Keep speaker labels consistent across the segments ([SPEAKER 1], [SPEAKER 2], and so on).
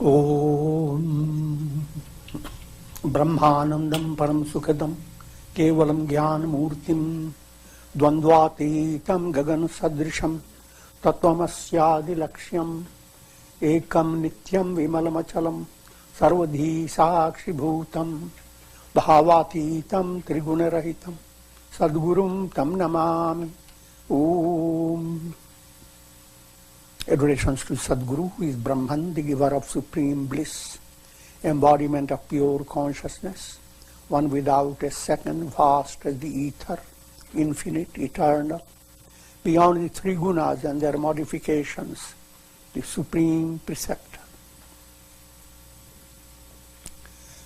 [SPEAKER 1] Om Brahmanandam Param Sukhadam Kevalam Jnana Murtim Dvandvatītam Gagana Sadrisham Tattvamasya Laksham Ekam Nityam Vimalamachalam Sarvadhi Sakshi Bhutam Bhavatītam Trigunarahitam Sadgurum Tam Namami. Om. Adorations to Sadguru, who is Brahman, the giver of supreme bliss, embodiment of pure consciousness, one without a second, vast as the ether, infinite, eternal, beyond the three gunas and their modifications, the supreme preceptor.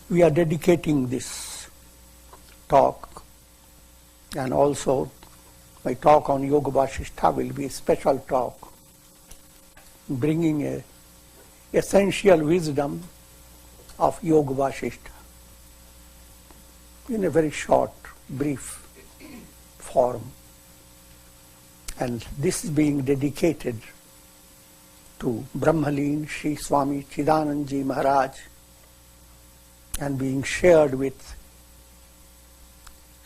[SPEAKER 1] We are dedicating this talk, and also my talk on Yoga Vasishtha will be a special talk, bringing a essential wisdom of Yoga Vasishtha in a very short, brief form. And this is being dedicated to Brahmalin Sri Swami Chidanand Maharaj and being shared with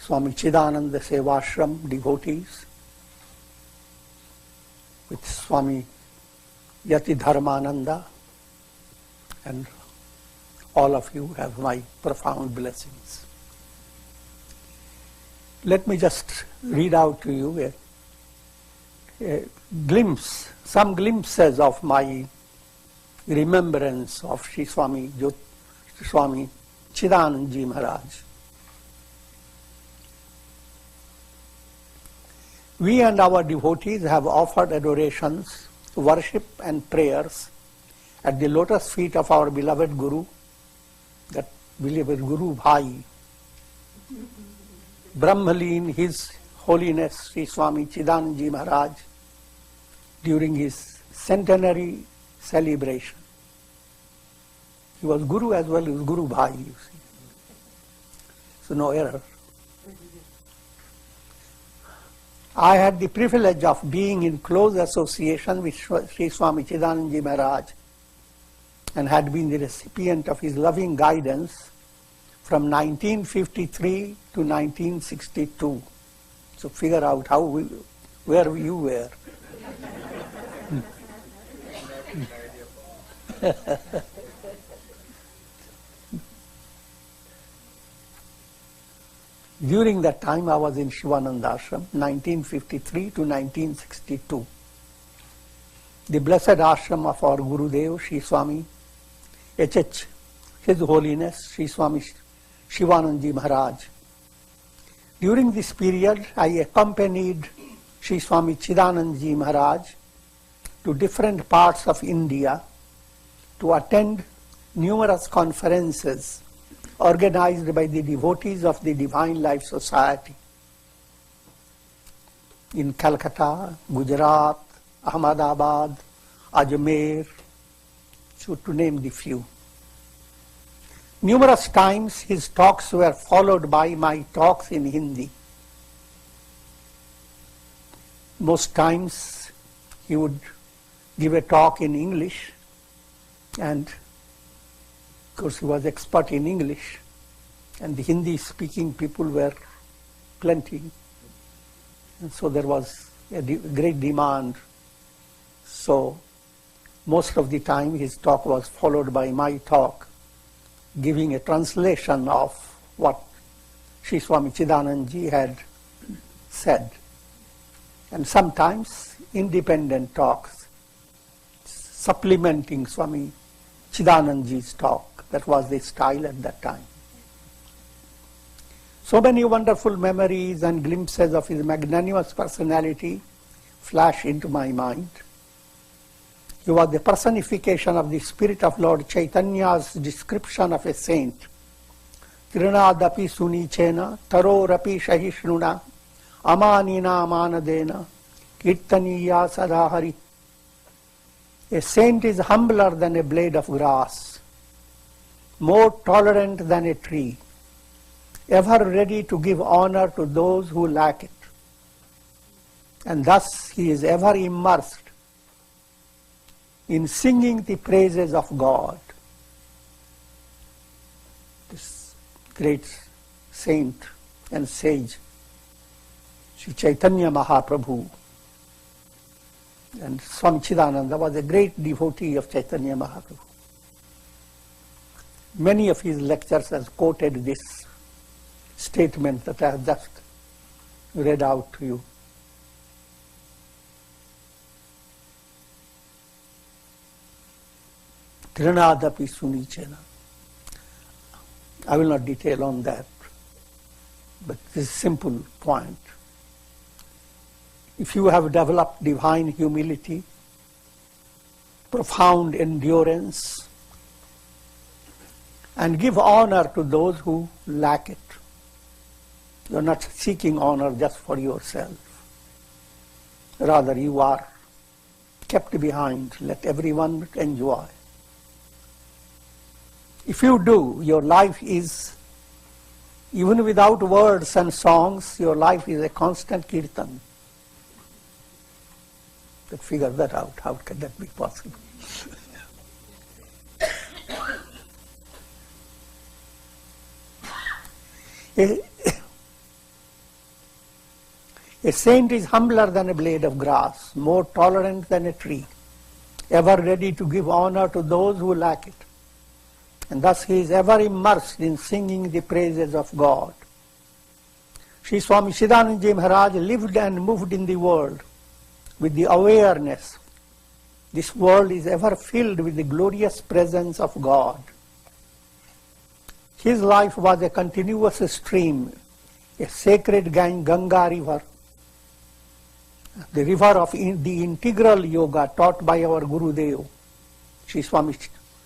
[SPEAKER 1] Swami Chidananda Sevashram devotees, with Swami Yati Dharmananda, and all of you have my profound blessings. Let me just read out to you a glimpse, some glimpses of my remembrance of Sri Swami Chidanand Maharaj. We and our devotees have offered adorations, worship and prayers at the lotus feet of our beloved Guru, that beloved Guru Bhai, Brahmalin, His Holiness Sri Swami Chidanand Maharaj, during his centenary celebration. He was Guru as well as Guru Bhai, you see. So no error. I had the privilege of being in close association with Sri Swami Chidanand Maharaj and had been the recipient of his loving guidance from 1953 to 1962. So figure out where you were. During that time, I was in Shivananda Ashram, 1953 to 1962. The blessed ashram of our Gurudev, Sri Swami H.H., His Holiness Sri Swami Shivananda Maharaj. During this period, I accompanied Sri Swami Chidanand Maharaj to different parts of India to attend numerous conferences organized by the devotees of the Divine Life Society in Calcutta, Gujarat, Ahmedabad, Ajmer, so to name the few. Numerous times his talks were followed by my talks in Hindi. Most times he would give a talk in English, and of course he was expert in English, and the Hindi speaking people were plenty, and so there was a great demand. So most of the time his talk was followed by my talk, giving a translation of what Sri Swami Chidanand had said, and sometimes independent talks supplementing Swami Chidanand talk. That was the style at that time. So many wonderful memories and glimpses of his magnanimous personality flash into my mind. He was the personification of the spirit of Lord Chaitanya's description of a saint. Trinadapi sunichena, tarorapi shahishnuna, amanina amanadena, kirtaniya sadahari. A saint is humbler than a blade of grass, more tolerant than a tree, ever ready to give honor to those who lack it. And thus he is ever immersed in singing the praises of God. great saint and sage, Sri Chaitanya Mahaprabhu. And Swami Chidananda was a great devotee of Chaitanya Mahaprabhu. Many of his lectures has quoted this statement that I have just read out to you. Trinadapi Sunichena. I will not detail on that, but this simple point. If you have developed divine humility, profound endurance, and give honor to those who lack it, you are not seeking honor just for yourself. Rather, you are kept behind. Let everyone enjoy. If you do, your life is, even without words and songs, your life is a constant kirtan. But figure that out. How can that be possible? A saint is humbler than a blade of grass, more tolerant than a tree, ever ready to give honor to those who lack it. And thus he is ever immersed in singing the praises of God. Sri Swami Chidananda Maharaj lived and moved in the world with the awareness this world is ever filled with the glorious presence of God. His life was a continuous stream, a sacred Ganga river, the river of the integral yoga taught by our Gurudev, Sri Swami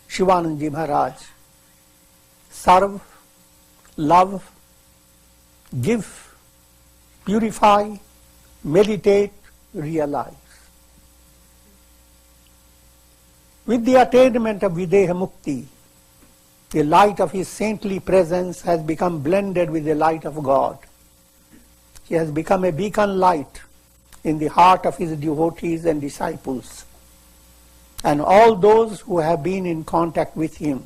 [SPEAKER 1] Shivananda Maharaj. Serve, love, give, purify, meditate, realize. With the attainment of Videha Mukti, the light of his saintly presence has become blended with the light of God. He has become a beacon light in the heart of his devotees and disciples, and all those who have been in contact with him,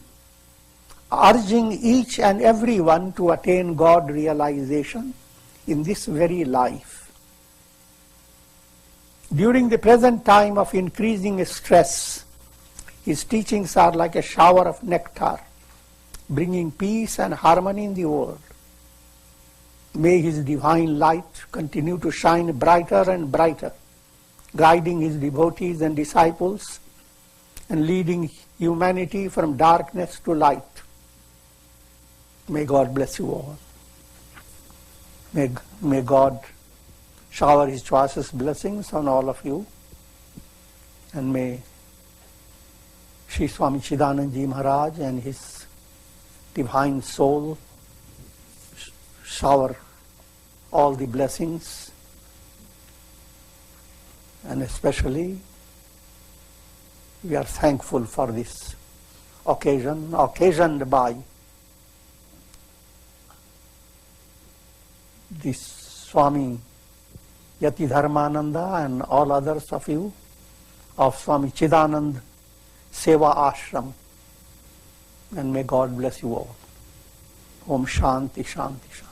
[SPEAKER 1] urging each and every one to attain God realization in this very life. During the present time of increasing stress, his teachings are like a shower of nectar, bringing peace and harmony in the world. May his divine light continue to shine brighter and brighter, guiding his devotees and disciples and leading humanity from darkness to light. May God bless you all. May God shower his choicest blessings on all of you, and may Sri Swami Chidananda Maharaj and his divine soul shower all the blessings, and especially we are thankful for this occasion, occasioned by this Swami Yati Dharmananda and all others of you of Swami Chidananda Seva Ashram, and may God bless you all. Om Shanti Shanti Shanti.